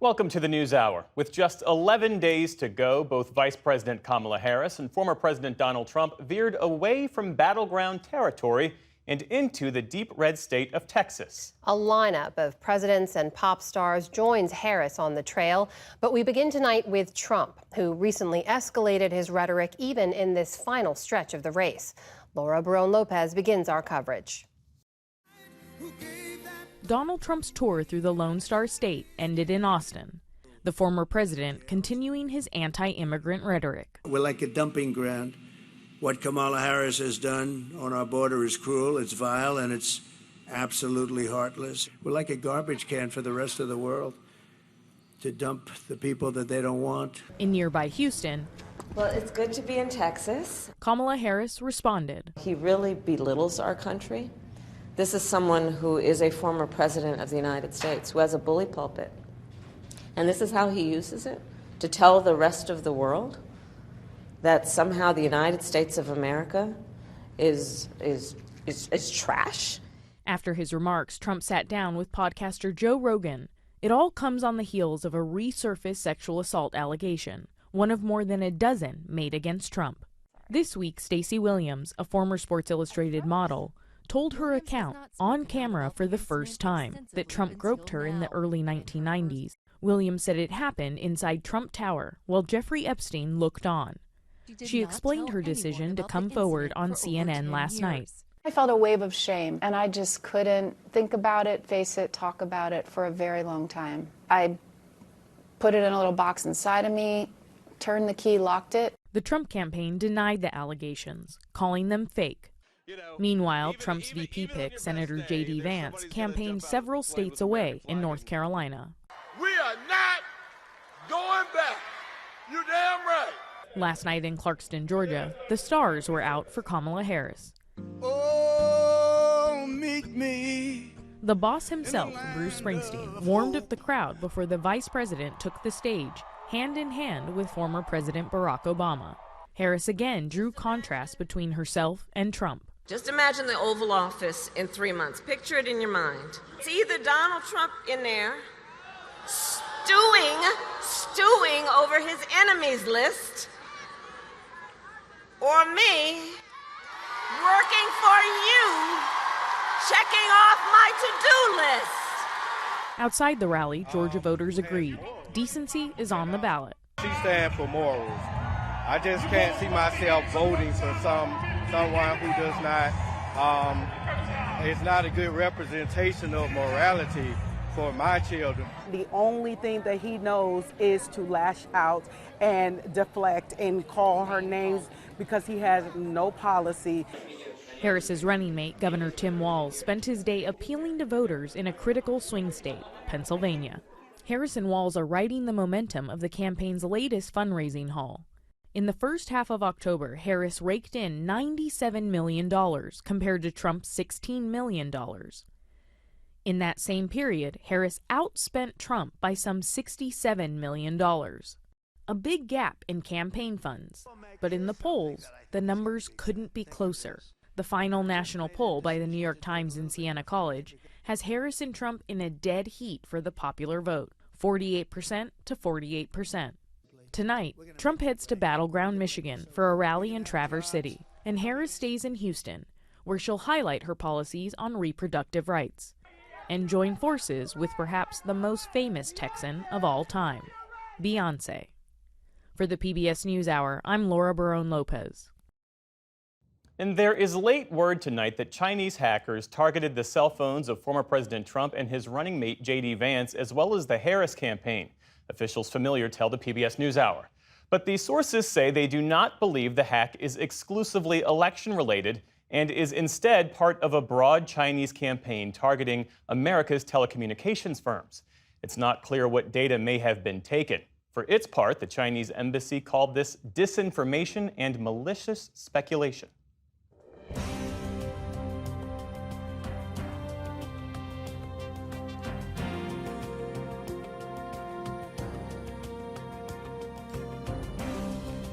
Welcome to the News Hour. With just 11 days to go, both Vice President Kamala Harris and former President Donald Trump veered away from battleground territory and into the deep red state of Texas. A lineup of presidents and pop stars joins Harris on the trail, but we begin tonight with Trump, who recently escalated his rhetoric even in this final stretch of the race. Laura Barone-Lopez begins our coverage. Donald Trump's tour through the Lone Star State ended in Austin, the former president continuing his anti-immigrant rhetoric. We're like a dumping ground. What Kamala Harris has done on our border is cruel, it's vile, and it's absolutely heartless. We're like a garbage can for the rest of the world to dump the people that they don't want. In nearby Houston, well, it's good to be in Texas. Kamala Harris responded. He really belittles our country. This is someone who is a former president of the United States, who has a bully pulpit. And this is how he uses it, to tell the rest of the world that somehow the United States of America is trash. After his remarks, Trump sat down with podcaster Joe Rogan. It all comes on the heels of a resurfaced sexual assault allegation, one of more than a dozen made against Trump. This week, Stacey Williams, a former Sports Illustrated model, told her account on camera for the first time that Trump groped her in the early 1990s. Williams said it happened inside Trump Tower while Jeffrey Epstein looked on. She explained her decision to come forward on CNN last night. I felt a wave of shame, and I just couldn't think about it, face it, talk about it for a very long time. I put it in a little box inside of me, turned the key, locked it. The Trump campaign denied the allegations, calling them fake. Meanwhile, Trump's VP pick, Senator J.D. Vance, campaigned several states away in North Carolina. We are not going back. You damn right. Last night in Clarkston, Georgia, the stars were out for Kamala Harris. Oh, meet me. The boss himself, Bruce Springsteen, warmed up the crowd before the vice president took the stage, hand in hand with former President Barack Obama. Harris again drew contrast between herself and Trump. Just imagine the Oval Office in 3 months. Picture it in your mind. It's either Donald Trump in there stewing over his enemies list, or me working for you, checking off my to-do list. Outside the rally, Georgia voters agreed. Decency is on the ballot. She stands for morals. I just can't see myself voting for someone who does not, is not a good representation of morality for my children. The only thing that he knows is to lash out and deflect and call her names because he has no policy. Harris's running mate, Governor Tim Walz, spent his day appealing to voters in a critical swing state, Pennsylvania. Harris and Walz are riding the momentum of the campaign's latest fundraising haul. In the first half of October, Harris raked in $97 million compared to Trump's $16 million. In that same period, Harris outspent Trump by some $67 million. A big gap in campaign funds, but in the polls, the numbers couldn't be closer. The final national poll by the New York Times and Siena College has Harris and Trump in a dead heat for the popular vote, 48% to 48%. Tonight, Trump heads to Battleground, Michigan for a rally in Traverse City, and Harris stays in Houston, where she'll highlight her policies on reproductive rights and join forces with perhaps the most famous Texan of all time, Beyoncé. For the PBS NewsHour, I'm Laura Barone-Lopez. And there is late word tonight that Chinese hackers targeted the cell phones of former President Trump and his running mate J.D. Vance, as well as the Harris campaign. Officials familiar tell the PBS NewsHour. But these sources say they do not believe the hack is exclusively election-related and is instead part of a broad Chinese campaign targeting America's telecommunications firms. It's not clear what data may have been taken. For its part, the Chinese embassy called this disinformation and malicious speculation.